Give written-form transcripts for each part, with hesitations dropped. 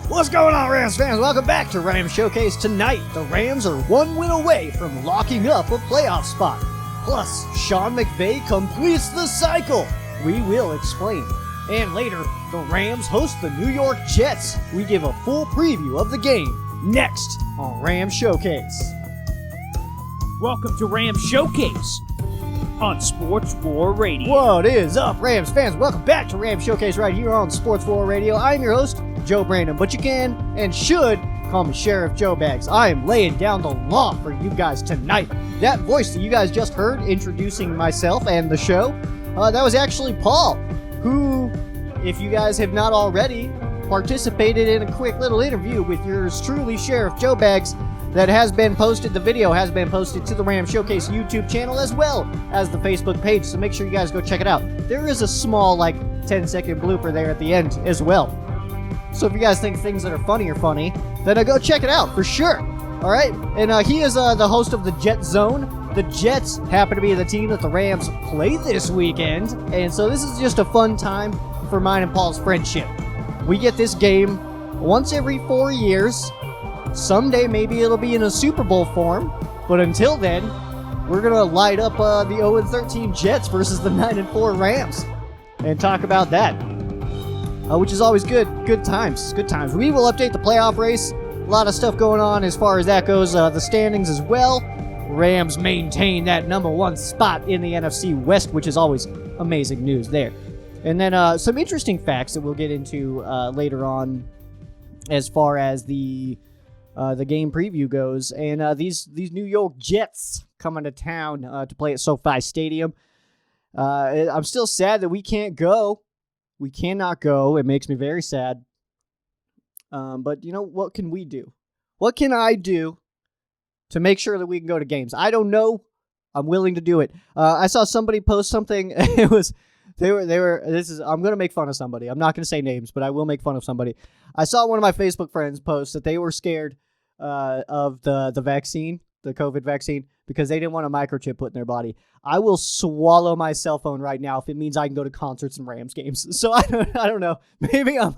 What's going on, Rams fans? Welcome back to Rams Showcase. Tonight, the Rams are one win away from locking up a playoff spot. Plus, Sean McVay completes the cycle. We will explain. And later, the Rams host the New York Jets. We give a full preview of the game next on Rams Showcase. Welcome to Rams Showcase on Sports 4 Radio. What is up, Rams fans? Welcome back to Rams Showcase right here on Sports 4 Radio. I'm your host, Joe Brandon, but you can and should call me SheriffJoeBags. I am laying down the law for you guys tonight. That voice that you guys just heard introducing myself and the show, that was actually Paul, who, if you guys have not already, participated in a quick little interview with yours truly, SheriffJoeBags, that has been posted. The video has been posted to the Rams Showcase YouTube channel as well as the Facebook page, so make sure you guys go check it out. There is a small, 10-second blooper there at the end as well. So if you guys think things that are funny are funny, then go check it out for sure. All right? And he is the host of the Jet Zone. The Jets happen to be the team that the Rams play this weekend. And so this is just a fun time for mine and Paul's friendship. We get this game once every 4 years. Someday maybe it'll be in a Super Bowl form. But until then, we're going to light up the 0-13 Jets versus the 9-4 Rams and talk about that. Which is always good. Good times. Good times. We will update the playoff race. A lot of stuff going on as far as that goes. The standings as well. Rams maintain that number one spot in the NFC West, which is always amazing news there. And then some interesting facts that we'll get into later on as far as the game preview goes. And these New York Jets coming to town to play at SoFi Stadium. I'm still sad that we can't go. We cannot go. It makes me very sad. But, what can we do? What can I do to make sure that we can go to games? I don't know. I'm willing to do it. I saw somebody post something. I'm going to make fun of somebody. I'm not going to say names, but I will make fun of somebody. I saw one of my Facebook friends post that they were scared of the vaccine, the COVID vaccine, because they didn't want a microchip put in their body. I will swallow my cell phone right now if it means I can go to concerts and Rams games. So I don't know. Maybe I'm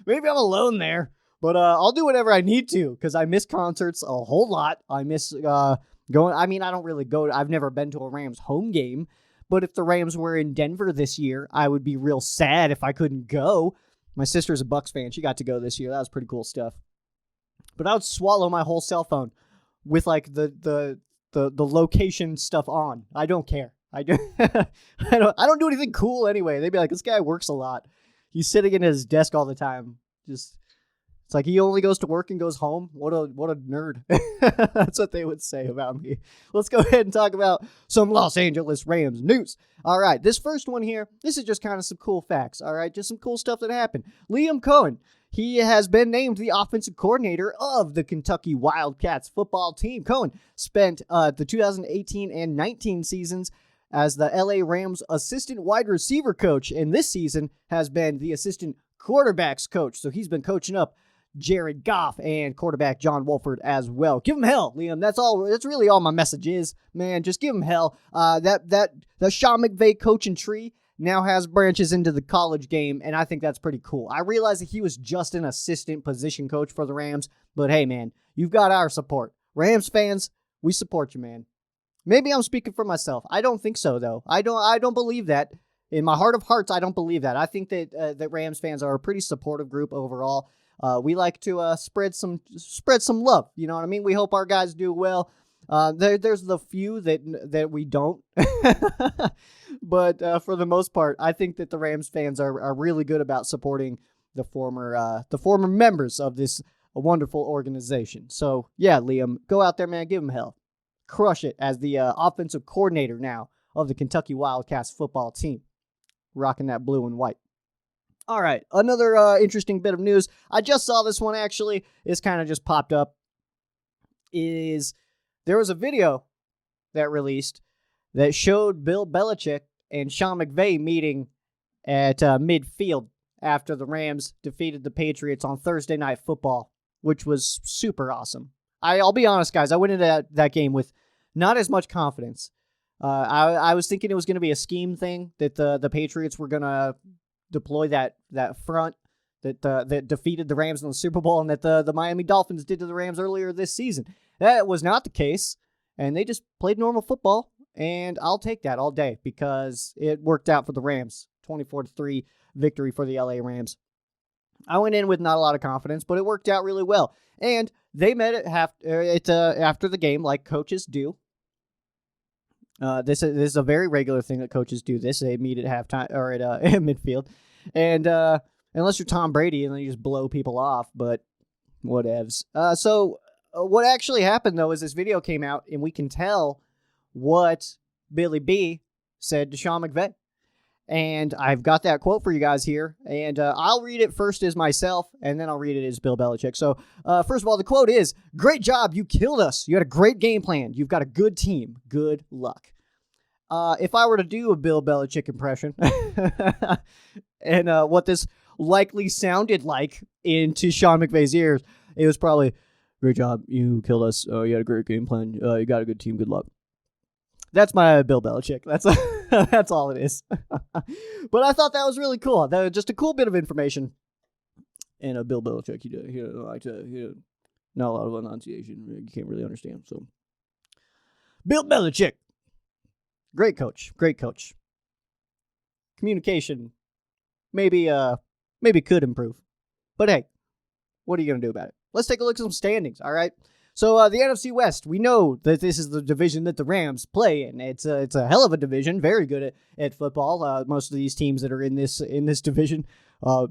alone there, but I'll do whatever I need to because I miss concerts a whole lot. I miss going. I mean, I don't really go. I've never been to a Rams home game, but if the Rams were in Denver this year, I would be real sad if I couldn't go. My sister's a Bucs fan. She got to go this year. That was pretty cool stuff. But I would swallow my whole cell phone with the location stuff on. I don't care. I don't do anything cool anyway. They'd be like, this guy works a lot. He's sitting in his desk all the time. It's like he only goes to work and goes home. What a nerd. That's what they would say about me. Let's go ahead and talk about some Los Angeles Rams news. All right, this first one here, this is just kind of some cool facts. All right, just some cool stuff that happened. Liam Cohen, he has been named the offensive coordinator of the Kentucky Wildcats football team. Cohen spent the 2018 and 19 seasons as the LA Rams assistant wide receiver coach, and this season has been the assistant quarterbacks coach. So he's been coaching up Jared Goff and quarterback John Wolford as well. Give him hell, Liam. That's really all my message is, man. Just give him hell. The Sean McVay coaching tree now has branches into the college game, and I think that's pretty cool. I realize that he was just an assistant position coach for the Rams, but hey, man, you've got our support. Rams fans, we support you, man. Maybe I'm speaking for myself. I don't think so, though. I don't believe that. In my heart of hearts, I don't believe that. I think that Rams fans are a pretty supportive group overall. We like to spread some love. You know what I mean? We hope our guys do well. There's the few that we don't. But for the most part, I think that the Rams fans are really good about supporting the former members of this wonderful organization. So, yeah, Liam, go out there, man. Give him hell. Crush it as the offensive coordinator now of the Kentucky Wildcats football team. Rocking that blue and white. All right, another interesting bit of news. I just saw this one, actually. It's kind of just popped up. There was a video that released that showed Bill Belichick and Sean McVay meeting at midfield after the Rams defeated the Patriots on Thursday Night Football, which was super awesome. I'll be honest, guys. I went into that game with not as much confidence. I was thinking it was going to be a scheme thing, that the Patriots were going to deploy that front that defeated the Rams in the Super Bowl and that the Miami Dolphins did to the Rams earlier this season. That was not the case, and they just played normal football, and I'll take that all day because it worked out for the Rams. 24-3 victory for the LA Rams. I went in with not a lot of confidence, but it worked out really well. And they met at after the game like coaches do. This is a very regular thing that coaches do. They meet at halftime or at midfield. And unless you're Tom Brady and then you just blow people off, but whatevs. So what actually happened, though, is this video came out, and we can tell what Billy B said to Sean McVay. And I've got that quote for you guys here, and I'll read it first as myself, and then I'll read it as Bill Belichick. So, first of all, the quote is, "Great job, you killed us. You had a great game plan. You've got a good team. Good luck." If I were to do a Bill Belichick impression, and what this likely sounded like into Sean McVay's ears, it was probably, "Great job, you killed us. You had a great game plan. You got a good team. Good luck." That's my Bill Belichick. That's all it is. But I thought that was really cool. That was just a cool bit of information. And Bill Belichick, he not a lot of enunciation. You can't really understand. So, Bill Belichick, great coach. Communication, maybe could improve. But hey, what are you gonna do about it? Let's take a look at some standings. All right. So the NFC West, we know that this is the division that the Rams play in. It's a hell of a division, very good at football. Most of these teams that are in this division,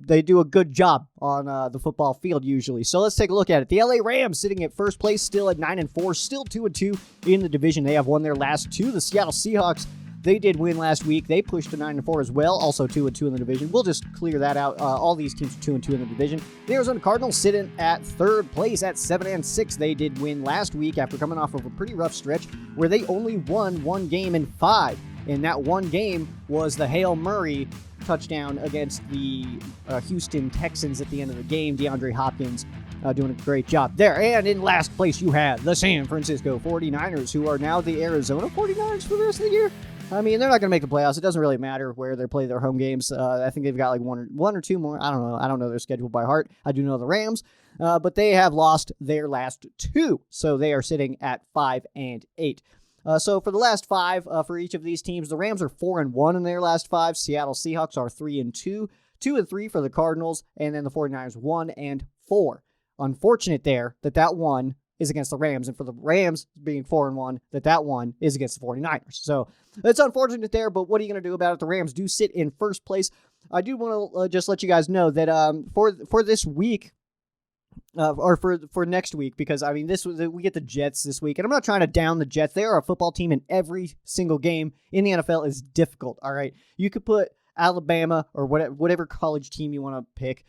they do a good job on the football field usually. So let's take a look at it. The LA Rams sitting at first place, still at 9-4, still 2-2 in the division. They have won their last two. The Seattle Seahawks, they did win last week. They pushed to 9-4 as well, also 2-2 in the division. We'll just clear that out. All these teams are 2-2 in the division. The Arizona Cardinals sitting at third place at 7-6. They did win last week after coming off of a pretty rough stretch where they only won one game in 5. And that one game was the Hail Murray touchdown against the Houston Texans at the end of the game. DeAndre Hopkins doing a great job there. And in last place, you have the San Francisco 49ers, who are now the Arizona 49ers for the rest of the year. I mean, they're not going to make the playoffs. It doesn't really matter where they play their home games. I think they've got like one or two more. I don't know. I don't know their schedule by heart. I do know the Rams, but they have lost their last two, so they are sitting at 5-8. So for the last 5 for each of these teams, the Rams are 4-1 in their last 5. Seattle Seahawks are 3-2, 2-3 for the Cardinals, and then the 49ers 1-4. Unfortunate there that one is against the Rams, and for the Rams being 4-1, that one is against the 49ers. So it's unfortunate there, but what are you going to do about it? The Rams do sit in first place. I do want to just let you guys know that for this week, or for next week, because I mean we get the Jets this week, and I'm not trying to down the Jets. They are a football team, and every single game in the NFL is difficult. All right, you could put Alabama or whatever college team you want to pick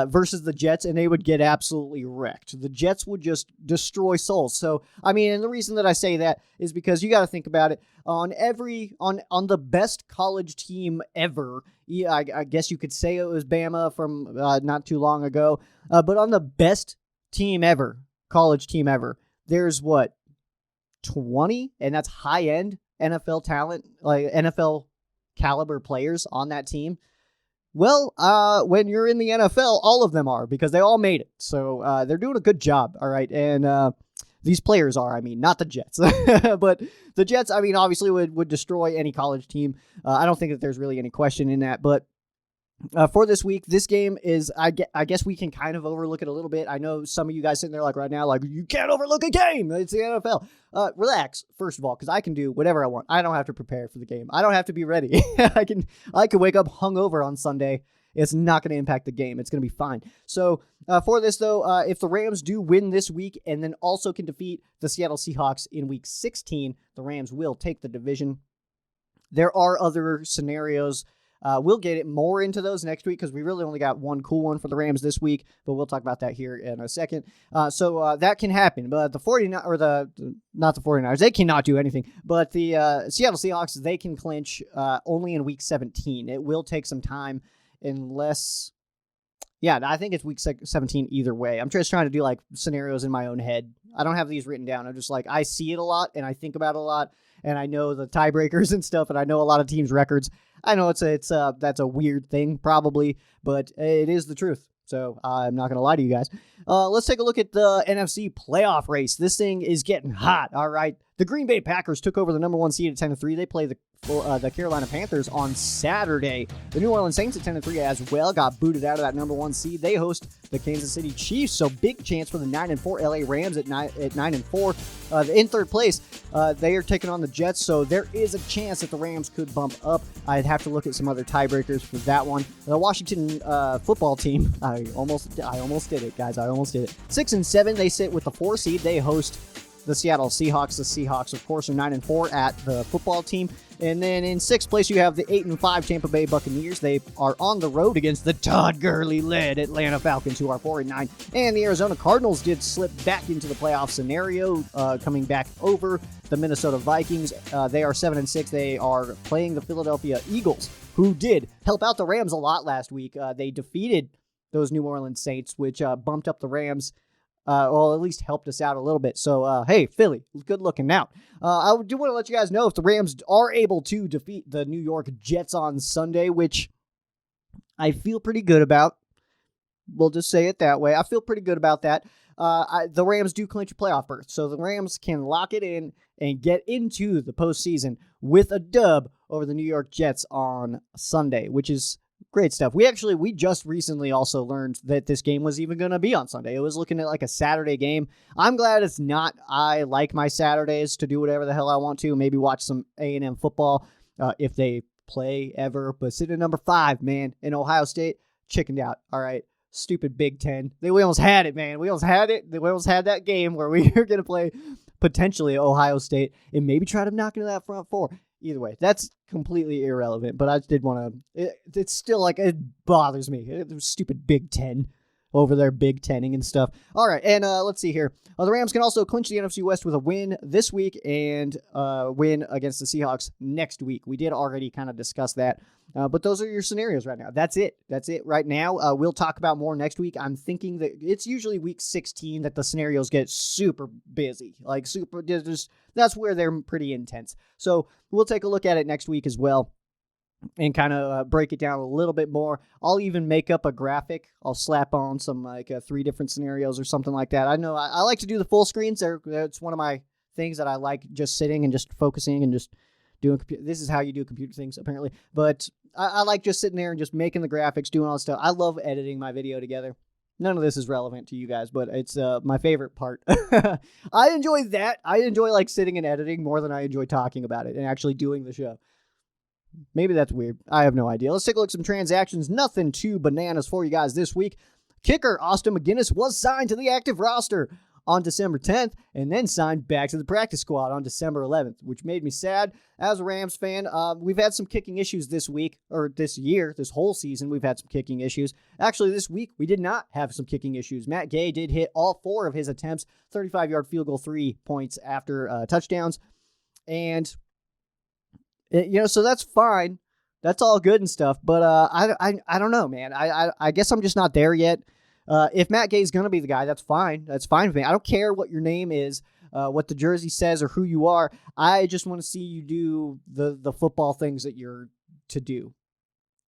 versus the Jets, and they would get absolutely wrecked. The Jets would just destroy souls. So, I mean, and the reason that I say that is because you got to think about it. On the best college team ever, yeah, I guess you could say it was Bama from not too long ago, but on the best team ever, college team ever, there's 20, and that's high-end NFL talent, like NFL caliber players on that team. Well, when you're in the NFL, all of them are, because they all made it. So they're doing a good job, all right? And these players are, I mean, not the Jets. But the Jets, I mean, obviously would destroy any college team. I don't think that there's really any question in that. But for this week, this game is, I guess we can kind of overlook it a little bit. I know some of you guys sitting there like right now, like, you can't overlook a game. It's the NFL. Relax, first of all, because I can do whatever I want. I don't have to prepare for the game. I don't have to be ready. I can wake up hungover on Sunday. It's not going to impact the game. It's going to be fine. So for this, though, if the Rams do win this week and then also can defeat the Seattle Seahawks in Week 16, the Rams will take the division. There are other scenarios. We'll get it more into those next week because we really only got one cool one for the Rams this week, but we'll talk about that here in a second. So that can happen, but not the 49ers, they cannot do anything, but the Seattle Seahawks, they can clinch only in Week 17. It will take some time unless, yeah, I think it's Week 17 either way. I'm just trying to do like scenarios in my own head. I don't have these written down. I'm just like, I see it a lot and I think about it a lot, and I know the tiebreakers and stuff, and I know a lot of teams' records. I know that's a weird thing, probably, but it is the truth. So I'm not going to lie to you guys. Let's take a look at the NFC playoff race. This thing is getting hot, all right? The Green Bay Packers took over the number 1 seed at 10-3. They play the Carolina Panthers on Saturday. The New Orleans Saints at 10-3 as well got booted out of that number 1 seed. They host the Kansas City Chiefs, so big chance for the 9-4 LA Rams at 9-4. In third place, they are taking on the Jets, so there is a chance that the Rams could bump up. I'd have to look at some other tiebreakers for that one. The Washington football team, I almost did it, guys. I almost did it. 6-7, they sit with the 4 seed. They host the Seattle Seahawks. The Seahawks, of course, are 9-4 at the football team. And then in 6th place, you have the 8-5 Tampa Bay Buccaneers. They are on the road against the Todd Gurley-led Atlanta Falcons, who are 4-9. And the Arizona Cardinals did slip back into the playoff scenario, coming back over the Minnesota Vikings. They are 7-6. They are playing the Philadelphia Eagles, who did help out the Rams a lot last week. They defeated those New Orleans Saints, which bumped up the Rams. Well, at least helped us out a little bit. So, hey, Philly, good looking out. I do want to let you guys know if the Rams are able to defeat the New York Jets on Sunday, which I feel pretty good about. We'll just say it that way. I feel pretty good about that. The Rams do clinch a playoff berth, so the Rams can lock it in and get into the postseason with a dub over the New York Jets on Sunday, which is great stuff. We just recently also learned that this game was even going to be on Sunday. It was looking at like a Saturday game. I'm glad it's not. I like my Saturdays to do whatever the hell I want to. Maybe watch some A&M football if they play ever. But sitting at number 5, man, in Ohio State, chickened out. All right. Stupid Big Ten. We almost had it, man. We almost had it. We almost had that game where we were going to play potentially Ohio State and maybe try to knock into that front 4. Either way, that's completely irrelevant, but I did want to... It's still like, it bothers me. Stupid Big Ten over there, Big Tenning and stuff. All right, and let's see here. The Rams can also clinch the NFC West with a win this week and win against the Seahawks next week. We did already kind of discuss that, but those are your scenarios right now. That's it. That's it right now. We'll talk about more next week. I'm thinking that it's usually week 16 that the scenarios get super busy. Like, super... That's where they're pretty intense. So we'll take a look at it next week as well and kind of break it down a little bit more. I'll even make up a graphic. I'll slap on some 3 different scenarios or something like that. I know I like to do the full screens. It's one of my things that I like, just sitting and just focusing and just doing. This is how you do computer things, apparently. But I like just sitting there and just making the graphics, doing all this stuff. I love editing my video together. None of this is relevant to you guys, but it's my favorite part. I enjoy that. I enjoy sitting and editing more than I enjoy talking about it and actually doing the show. Maybe that's weird. I have no idea. Let's take a look at some transactions. Nothing too bananas for you guys this week. Kicker Austin McGinnis was signed to the active roster on December 10th and then signed back to the practice squad on December 11th, which made me sad. As a Rams fan, we've had some kicking issues this week, or this year, this whole season, we've had some kicking issues. Actually, this week, we did not have some kicking issues. Matt Gay did hit all 4 of his attempts, 35-yard field goal, 3 points after touchdowns. And, so that's fine. That's all good and stuff. But I don't know, man. I guess I'm just not there yet. If Matt Gay's going to be the guy, that's fine. That's fine with me. I don't care what your name is, what the jersey says, or who you are. I just want to see you do the football things that you're to do.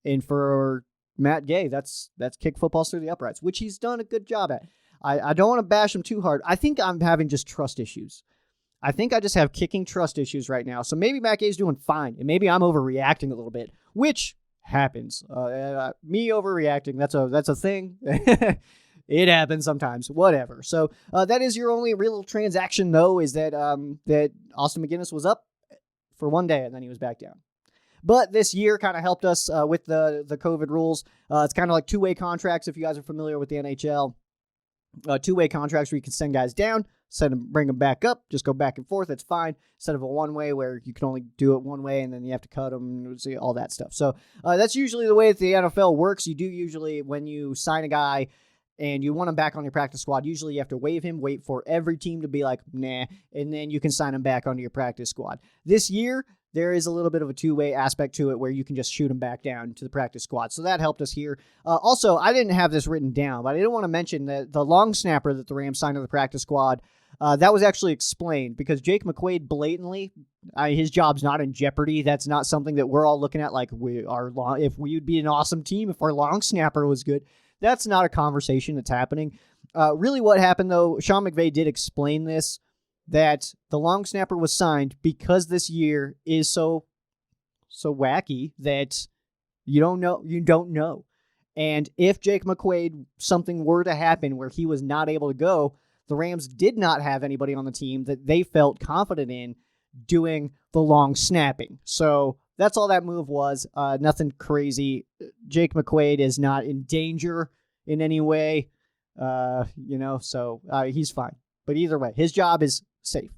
And for Matt Gay, that's kick footballs through the uprights, which he's done a good job at. I don't want to bash him too hard. I think I'm having just trust issues. I think I just have kicking trust issues right now. So maybe Matt Gay's doing fine, and maybe I'm overreacting a little bit, which happens. Me overreacting, that's a thing. It happens sometimes. Whatever. So that is your only real transaction, though, is that that Austin McGinnis was up for one day and then he was back down. But this year kind of helped us with the COVID rules. It's kind of like two-way contracts, if you guys are familiar with the NHL. Two-way contracts where you can send guys down, bring them back up, just go back and forth. It's fine. Instead of a one-way where you can only do it one way and then you have to cut them and all that stuff. So that's usually the way that the NFL works. You do usually, when you sign a guy and you want him back on your practice squad, usually you have to waive him, wait for every team to be like, nah, and then you can sign him back onto your practice squad. This year, there is a little bit of a two-way aspect to it where you can just shoot him back down to the practice squad. So that helped us here. Also, I didn't have this written down, but I didn't want to mention that the long snapper that the Rams signed to the practice squad, that was actually explained because Jake McQuaid blatantly, his job's not in jeopardy. That's not something that we're all looking at like if we would be an awesome team if our long snapper was good. That's not a conversation that's happening. Really what happened, though, Sean McVay did explain this, that the long snapper was signed because this year is so wacky that you don't know. And if Jake McQuaid, something were to happen where he was not able to go, the Rams did not have anybody on the team that they felt confident in doing the long snapping. So that's all that move was. Nothing crazy. Jake McQuaid is not in danger in any way, so he's fine. But either way, his job is safe.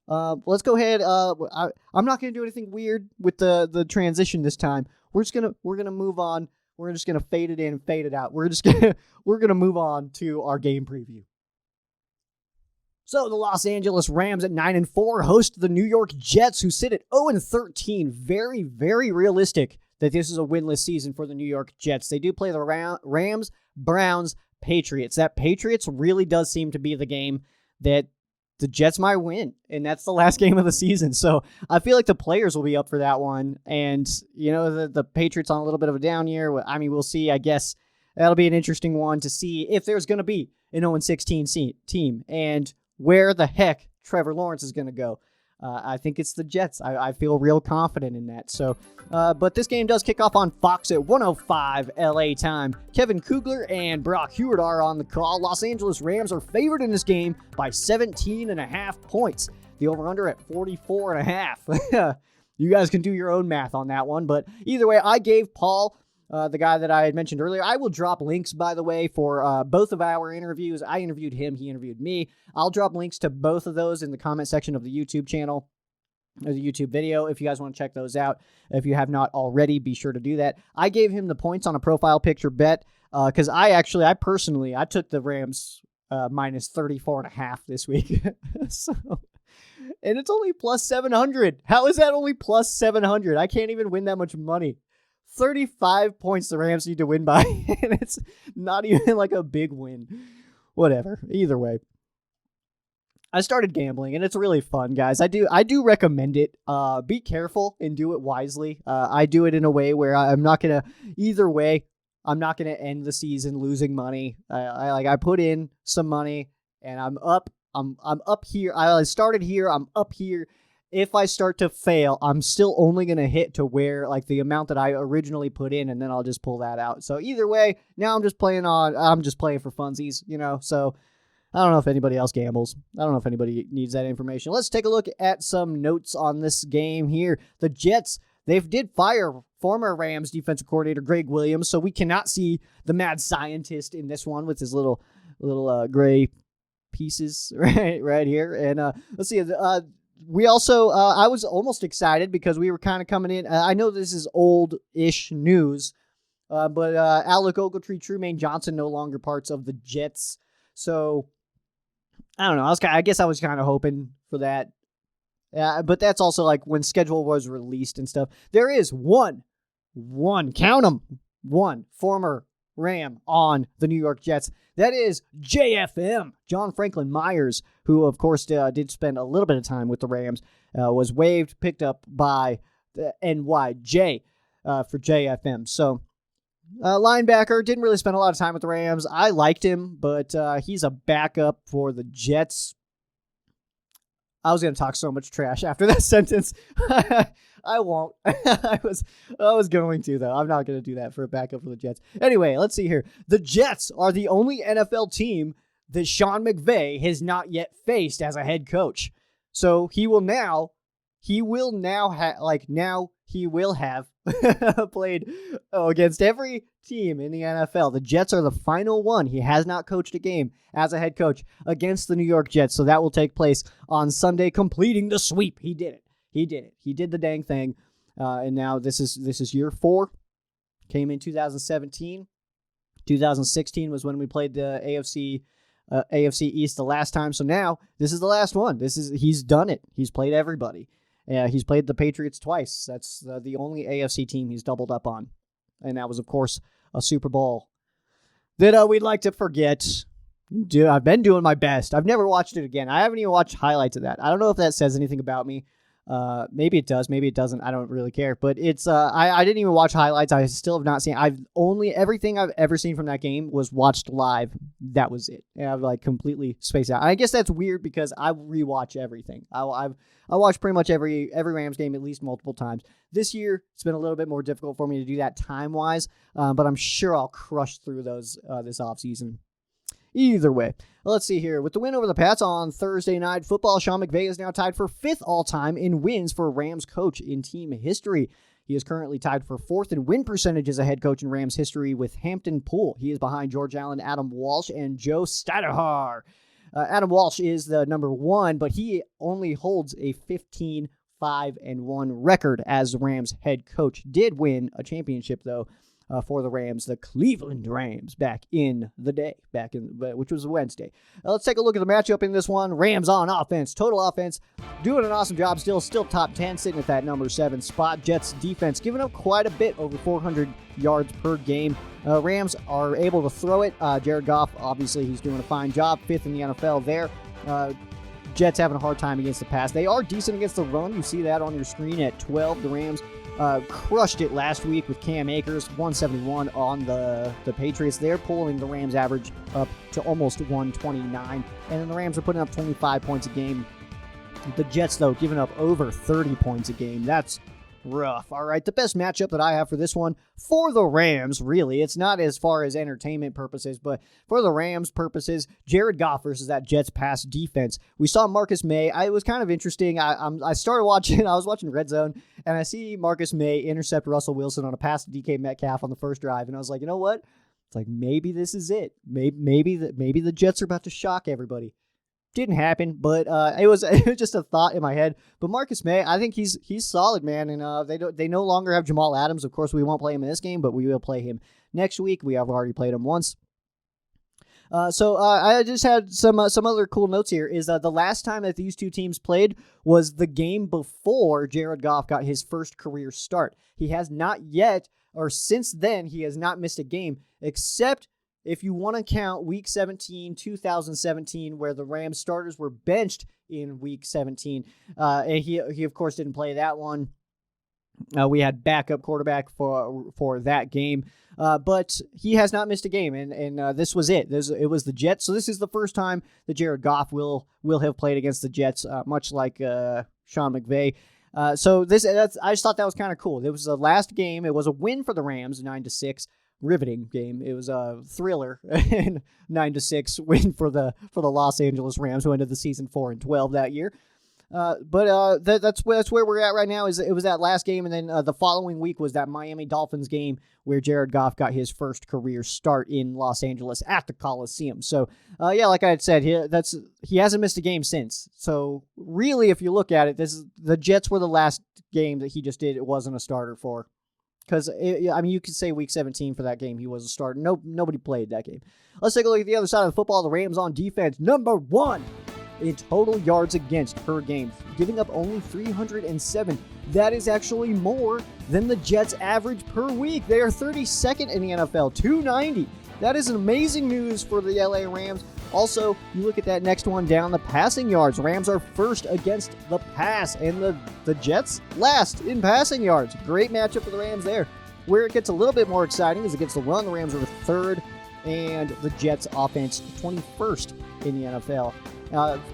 Let's go ahead. I'm not going to do anything weird with the transition this time. We're gonna move on. We're just gonna fade it in, fade it out. We're gonna move on to our game preview. So the Los Angeles Rams at 9-4 host the New York Jets, who sit at 0-13. Very, very realistic that this is a winless season for the New York Jets. They do play the Rams, Browns, Patriots. That Patriots really does seem to be the game that the Jets might win, and that's the last game of the season. So I feel like the players will be up for that one. And, the Patriots on a little bit of a down year. I mean, we'll see. I guess that'll be an interesting one to see if there's going to be an 0-16 team and where the heck Trevor Lawrence is going to go. I think it's the Jets. I feel real confident in that. So, but this game does kick off on Fox at 1:05 LA time. Kevin Kugler and Brock HUARD are on the call. Los Angeles Rams are favored in this game by 17.5 points. The over-under at 44.5. You guys can do your own math on that one. But either way, I gave Paul, the guy that I had mentioned earlier. I will drop links, by the way, for both of our interviews. I interviewed him. He interviewed me. I'll drop links to both of those in the comment section of the YouTube channel, or the YouTube video, if you guys want to check those out. If you have not already, be sure to do that. I gave him the points on a profile picture bet because I personally took the Rams minus 34.5 this week. And it's only plus 700. How is that only plus 700? I can't even win that much money. 35 points the Rams need to win by, and it's not even like a big win. Whatever. Either way. I started gambling, and it's really fun, guys. I do recommend it. Be careful and do it wisely. I do it in a way where I'm not going to, either way, I'm not going to end the season losing money. I put in some money, and I'm up. I'm up here. I started here. I'm up here. If I start to fail, I'm still only going to hit to where, like, the amount that I originally put in, and then I'll just pull that out. So either way, now I'm just playing for funsies, so I don't know if anybody else gambles. I don't know if anybody needs that information. Let's take a look at some notes on this game here. The Jets, they did fire former Rams defensive coordinator Greg Williams, so we cannot see the mad scientist in this one with his little gray pieces right here. And let's see. We also, I was almost excited because we were kind of coming in. I know this is old-ish news, but Alec Ogletree, Trumaine Johnson, no longer parts of the Jets. So, I don't know. I guess I was kind of hoping for that. But that's also like when schedule was released and stuff. There is one, count them, one former Ram on the New York Jets. That is JFM, John Franklin Myers, who, of course, did spend a little bit of time with the Rams, was waived, picked up by the NYJ for JFM. So, linebacker, didn't really spend a lot of time with the Rams. I liked him, but he's a backup for the Jets. I was going to talk so much trash after that sentence. I won't. I was going to, though. I'm not going to do that for a backup for the Jets. Anyway, let's see here. The Jets are the only NFL team that Sean McVay has not yet faced as a head coach. So he will have played against every team in the NFL. The Jets are the final one. He has not coached a game as a head coach against the New York Jets. So that will take place on Sunday, completing the sweep. He did it. He did the dang thing. And now this is year 4. Came in 2017. 2016 was when we played the AFC East the last time. So now this is the last one. He's done it. He's played everybody. He's played the Patriots twice. That's the only AFC team he's doubled up on. And that was, of course, a Super Bowl that we'd like to forget. Dude, I've been doing my best. I've never watched it again. I haven't even watched highlights of that. I don't know if that says anything about me. Maybe it does, maybe it doesn't. I don't really care. But it's I didn't even watch highlights. I still have not seen. Everything I've ever seen from that game was watched live. That was it. And I've like completely spaced out. I guess that's weird because I rewatch everything. I watch pretty much every Rams game at least multiple times. This year it's been a little bit more difficult for me to do that time wise, but I'm sure I'll crush through those this offseason. Either way, let's see here. With the win over the Pats on Thursday Night Football, Sean McVay is now tied for 5th all-time in wins for Rams coach in team history. He is currently tied for 4th in win percentage as a head coach in Rams history with Hampton Poole. He is behind George Allen, Adam Walsh, and Joe Stadahar. Adam Walsh is the number 1, but he only holds a 15-5-1 record as the Rams head coach. Did win a championship, though, for the Rams, the Cleveland Rams, back in the day, which was Wednesday. Let's take a look at the matchup in this one. Rams on offense, total offense, doing an awesome job still top 10, sitting at that number 7 spot. Jets defense giving up quite a bit, over 400 yards per game. Rams are able to throw it. Jared Goff, obviously, he's doing a fine job, 5th in the NFL there. Jets having a hard time against the pass. They are decent against the run. You see that on your screen at 12. The Rams crushed it last week with Cam Akers, 171 on the Patriots. They're pulling the Rams average up to almost 129, and then the Rams are putting up 25 points a game. The Jets, though, giving up over 30 points a game. That's rough. All right, the best matchup that I have for this one, for the Rams, really, it's not as far as entertainment purposes, but for the Rams purposes, Jared Goff versus that Jets pass defense. We saw Marcus May. It was kind of interesting. I started watching, I was watching Red Zone, and I see Marcus May intercept Russell Wilson on a pass to DK Metcalf on the first drive, and I was like, you know what? It's like, maybe this is it. Maybe the Jets are about to shock everybody. Didn't happen, but it was just a thought in my head. But Marcus May, I think he's solid, man. And they no longer have Jamal Adams. Of course, we won't play him in this game, but we will play him next week. We have already played him once. So I just had some other cool notes here. Is the last time that these two teams played was the game before Jared Goff got his first career start. He has not yet, or since then, he has not missed a game, except if you want to count Week 17, 2017, where the Rams starters were benched in Week 17. And he of course, didn't play that one. We had backup quarterback for that game. But he has not missed a game, and this was it. It was the Jets. So this is the first time that Jared Goff will have played against the Jets, much like Sean McVay. So I just thought that was kind of cool. It was the last game. It was a win for the Rams, 9-6. Riveting game. It was a thriller, and 9-6 win for the Los Angeles Rams, who ended the season 4-12 that year. But that's where we're at right now. It was that last game, and then the following week was that Miami Dolphins game where Jared Goff got his first career start in Los Angeles at the Coliseum. So yeah, like I had said, he hasn't missed a game since. So really, if you look at it, the Jets were the last game that he just did. It wasn't a starter for. Because, you could say Week 17 for that game, he was a starter. Nobody played that game. Let's take a look at the other side of the football. The Rams on defense, number 1 in total yards against per game, giving up only 307. That is actually more than the Jets' average per week. They are 32nd in the NFL, 290. That is amazing news for the LA Rams. Also, you look at that next one down, the passing yards. Rams are first against the pass, and the Jets last in passing yards. Great matchup for the Rams there. Where it gets a little bit more exciting is against the run. The Rams are third, and the Jets offense 21st in the NFL.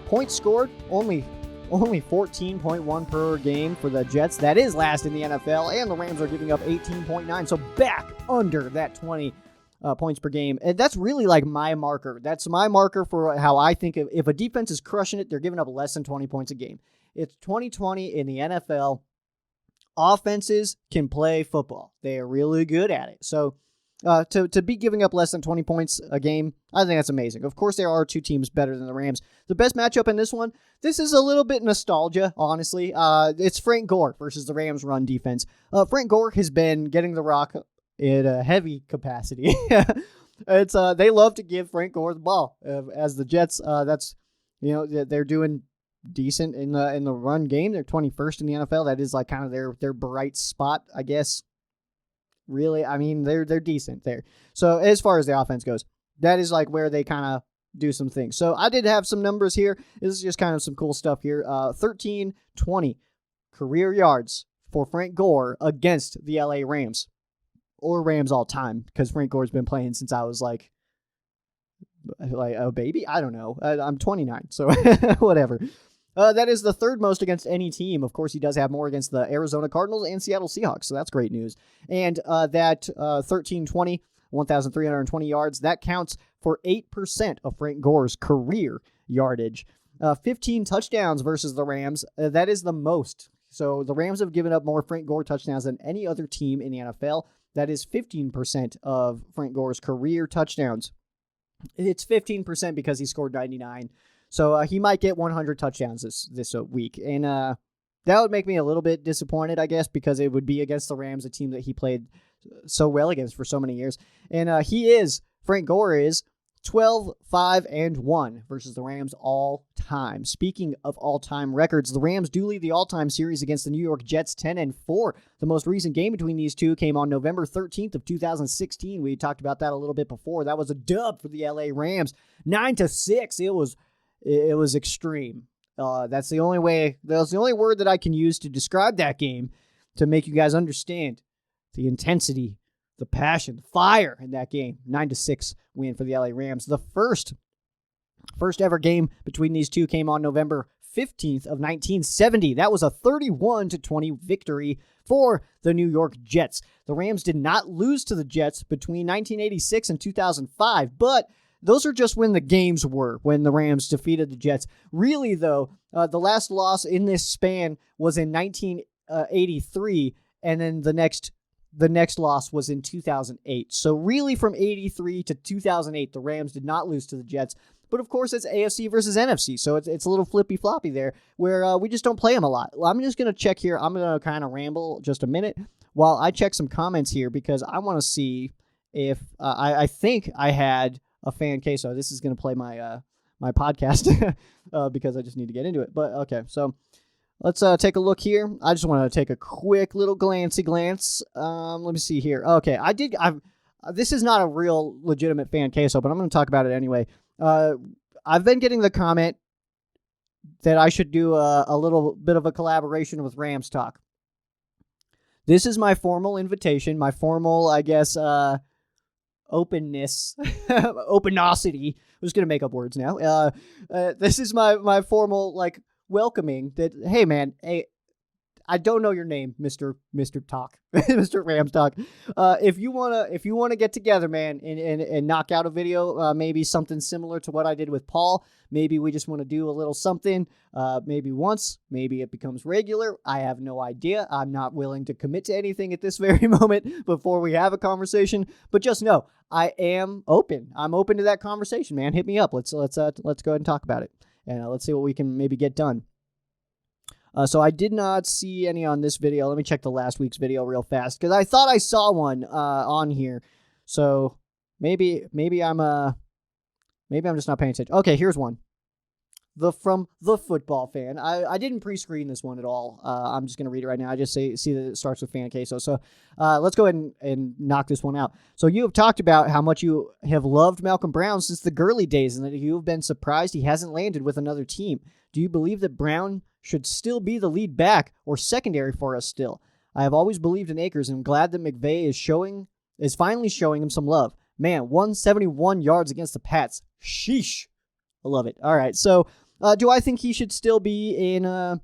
Points scored, only 14.1 per game for the Jets. That is last in the NFL, and the Rams are giving up 18.9, so back under that 20 points per game. And that's really like my marker. That's my marker for how I think if a defense is crushing it, they're giving up less than 20 points a game. It's 2020 in the NFL. Offenses can play football. They are really good at it. So to be giving up less than 20 points a game, I think that's amazing. Of course, there are two teams better than the Rams. The best matchup in this one, this is a little bit nostalgia, honestly. It's Frank Gore versus the Rams run defense. Frank Gore has been getting the rock in a heavy capacity. It's they love to give Frank Gore the ball. As the Jets, they're doing decent in the run game. They're 21st in the NFL. That is like kind of their bright spot, I guess. Really, they're decent there. So as far as the offense goes, that is like where they kind of do some things. So I did have some numbers here. This is just kind of some cool stuff here. 13-20 career yards for Frank Gore against the LA Rams, or Rams all time, because Frank Gore's been playing since I was like a baby. I don't know. I'm 29, so whatever. That is the third most against any team. Of course, he does have more against the Arizona Cardinals and Seattle Seahawks, so that's great news. And that 1320, 1,320 yards, that counts for 8% of Frank Gore's career yardage. 15 touchdowns versus the Rams, that is the most. So the Rams have given up more Frank Gore touchdowns than any other team in the NFL. That is 15% of Frank Gore's career touchdowns. It's 15% because he scored 99. So he might get 100 touchdowns this week. And that would make me a little bit disappointed, I guess, because it would be against the Rams, a team that he played so well against for so many years. And Frank Gore is 12-5-1 versus the Rams all time. Speaking of all-time records, the Rams do lead the all-time series against the New York Jets 10-4. The most recent game between these two came on November 13th of 2016. We talked about that a little bit before. That was a dub for the LA Rams, 9-6. It was extreme. That's the only word that I can use to describe that game, to make you guys understand the intensity, the passion, the fire in that game. 9-6 win for the LA Rams. The first ever game between these two came on November 15th of 1970. That was a 31-20 victory for the New York Jets. The Rams did not lose to the Jets between 1986 and 2005, but those are just when the games were, when the Rams defeated the Jets. Really, though, the last loss in this span was in 1983, and then the next loss was in 2008. So really, from 83 to 2008, the Rams did not lose to the Jets. But of course, it's AFC versus NFC, so it's a little flippy-floppy there, where we just don't play them a lot. Well, I'm just going to check here. I'm going to kind of ramble just a minute while I check some comments here, because I want to see if I think I had a fan case. So this is going to play my my podcast because I just need to get into it. But okay, so let's take a look here. I just want to take a quick little glance. Let me see here. Okay, this is not a real legitimate fan queso, but I'm going to talk about it anyway. I've been getting the comment that I should do a little bit of a collaboration with Rams Talk. This is my formal invitation, my formal, I guess, openness, openosity. I'm just going to make up words now. This is my formal, like, welcoming that, hey, man, hey, I don't know your name, Mr. Talk, Mr. Rams Talk. If you wanna get together, man, and knock out a video, maybe something similar to what I did with Paul. Maybe we just want to do a little something, maybe once, maybe it becomes regular. I have no idea. I'm not willing to commit to anything at this very moment before we have a conversation. But just know, I am open. I'm open to that conversation, man. Hit me up. Let's go ahead and talk about it, and let's see what we can maybe get done. So I did not see any on this video. Let me check the last week's video real fast, because I thought I saw one on here. So maybe I'm just not paying attention. Okay, here's one. From the football fan. I didn't pre-screen this one at all. I'm just gonna read it right now. I just see that it starts with fan queso. So let's go ahead and knock this one out. So you have talked about how much you have loved Malcolm Brown since the Gurley days, and that you have been surprised he hasn't landed with another team. Do you believe that Brown should still be the lead back or secondary for us still? I have always believed in Akers, and I'm glad that McVay is finally showing him some love. Man, 171 yards against the Pats. Sheesh. I love it. All right, so do I think he should still be in the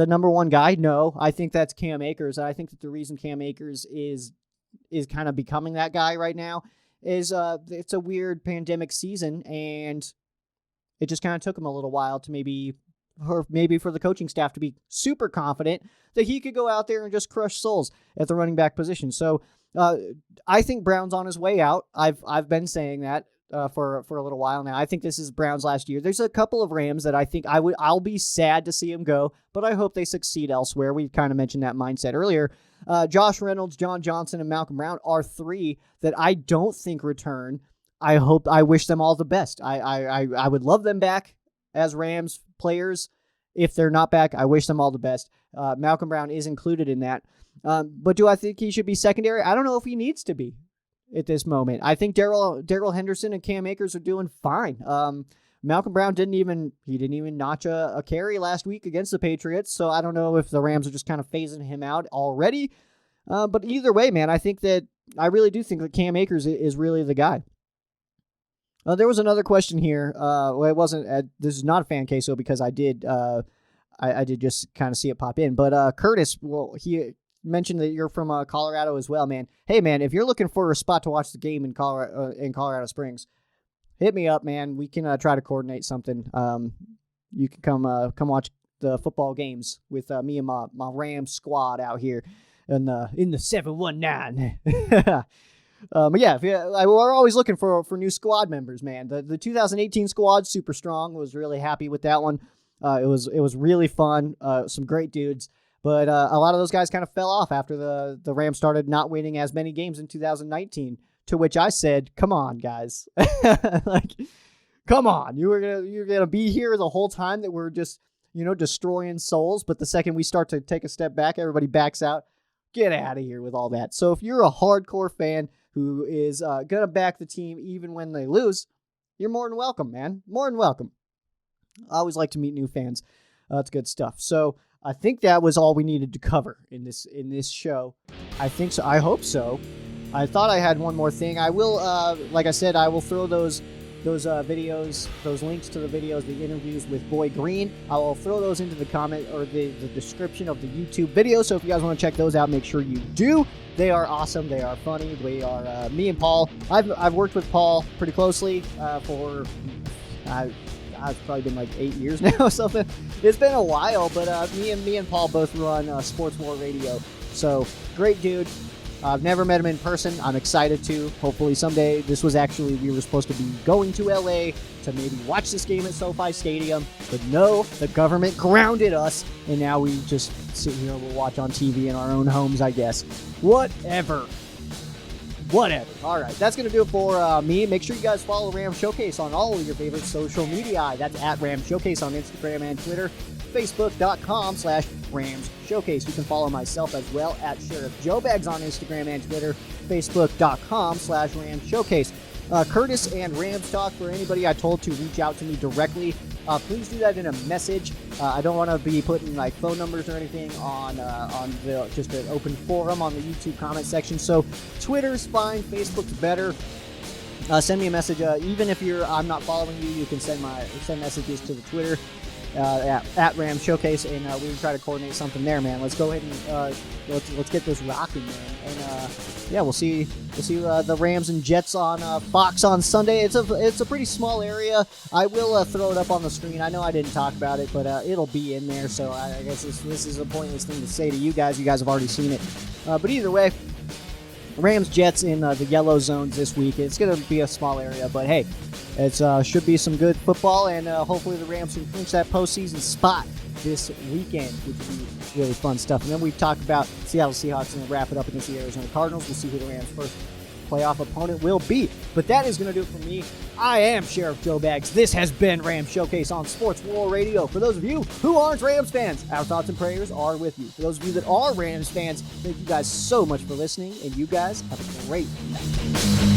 number one guy? No, I think that's Cam Akers. I think that the reason Cam Akers is kind of becoming that guy right now is it's a weird pandemic season, and it just kind of took him a little while to maybe for the coaching staff to be super confident that he could go out there and just crush souls at the running back position. So I think Brown's on his way out. I've been saying that for a little while now. I think this is Brown's last year. There's a couple of Rams that I think I'll be sad to see him go, but I hope they succeed elsewhere. We kind of mentioned that mindset earlier. Josh Reynolds, John Johnson, and Malcolm Brown are three that I don't think return. I wish them all the best. I would love them back as Rams players. If they're not back, I wish them all the best. Malcolm Brown is included in that. But do I think he should be secondary? I don't know if he needs to be at this moment. I think Darrell Henderson and Cam Akers are doing fine. Malcolm Brown didn't even notch a carry last week against the Patriots, so I don't know if the Rams are just kind of phasing him out already. But either way, man, I really do think that Cam Akers is really the guy. There was another question here. Well, it wasn't. This is not a fan case, though, because I did just kind of see it pop in. But Curtis, well, he mentioned that you're from Colorado as well, man. Hey, man, if you're looking for a spot to watch the game in Colorado Springs, hit me up, man. We can try to coordinate something. You can come watch the football games with me and my Rams squad out here in the 719. But yeah, we're always looking for new squad members, man. The 2018 squad, super strong. Was really happy with that one. It was really fun. Some great dudes. But a lot of those guys kind of fell off after the Rams started not winning as many games in 2019. To which I said, "Come on, guys, like, come on! You're gonna be here the whole time that we're just destroying souls. But the second we start to take a step back, everybody backs out. Get out of here with all that." So if you're a hardcore fan who is gonna back the team even when they lose, you're more than welcome, man. More than welcome. I always like to meet new fans. That's good stuff. So I think that was all we needed to cover in this show. I think so. I hope so. I thought I had one more thing. I will, like I said, I will throw those videos, those links to the videos, the interviews with Boy Green. I will throw those into the comment or the description of the YouTube video. So if you guys want to check those out, make sure you do. They are awesome. They are funny. They are me and Paul. I've worked with Paul pretty closely for it's probably been like 8 years now or something. It's been a while, but me and Paul both run Sports War Radio. So great dude. I've never met him in person. I'm excited to. Hopefully someday. This was actually, we were supposed to be going to LA to maybe watch this game at SoFi Stadium. But no, the government grounded us. And now we just sit here and we'll watch on TV in our own homes, I guess. Whatever. All right, that's going to do it for me. Make sure you guys follow Ram Showcase on all of your favorite social media. That's at Ram Showcase on Instagram and Twitter. Facebook.com/Rams Showcase. You can follow myself as well at SheriffJoeBags on Instagram and Twitter. Facebook.com/Rams Showcase. Curtis and Rams Talk, for anybody I told to reach out to me directly, please do that in a message. I don't want to be putting like phone numbers or anything on just an open forum on the YouTube comment section. So Twitter's fine, Facebook's better. Send me a message. Even if I'm not following you, you can send messages to the Twitter at Ram Showcase, and we can try to coordinate something there, man. Let's go ahead and let's get this rocking, man. And yeah, we'll see the Rams and Jets on Fox on Sunday. It's a pretty small area. I will throw it up on the screen. I know I didn't talk about it, but it'll be in there. So I guess this is a pointless thing to say to you guys. You guys have already seen it. But either way, Rams Jets in the yellow zones this week. It's going to be a small area, but hey, it should be some good football, and hopefully the Rams can clinch that postseason spot this weekend, which will be really fun stuff. And then we've talked about Seattle Seahawks and wrap it up against the Arizona Cardinals. We'll see who the Rams' first playoff opponent will be. But that is going to do it for me. I am Sheriff Joe Bags. This has been Rams Showcase on Sports War Radio. For those of you who aren't Rams fans, our thoughts and prayers are with you. For those of you that are Rams fans, thank you guys so much for listening, and you guys have a great night.